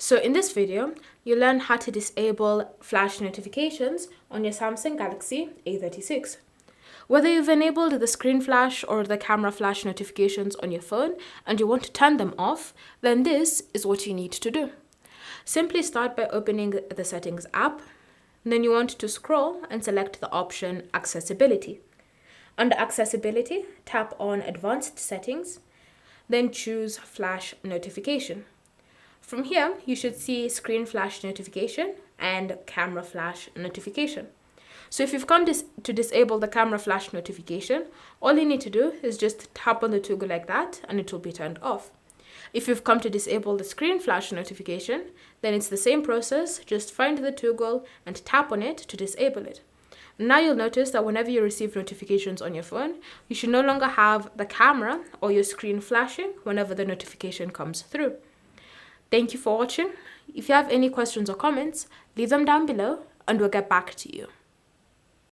So in this video, you'll learn how to disable flash notifications on your Samsung Galaxy A36. Whether you've enabled the screen flash or the camera flash notifications on your phone and you want to turn them off, then this is what you need to do. Simply start by opening the Settings app. Then you want to scroll and select the option Accessibility. Under Accessibility, tap on Advanced Settings, then choose Flash Notification. From here, you should see Screen Flash Notification and Camera Flash Notification. So if you've come to disable the camera flash notification, all you need to do is just tap on the toggle like that and it will be turned off. If you've come to disable the screen flash notification, then it's the same process, just find the toggle and tap on it to disable it. Now you'll notice that whenever you receive notifications on your phone, you should no longer have the camera or your screen flashing whenever the notification comes through. Thank you for watching. If you have any questions or comments, leave them down below and we'll get back to you.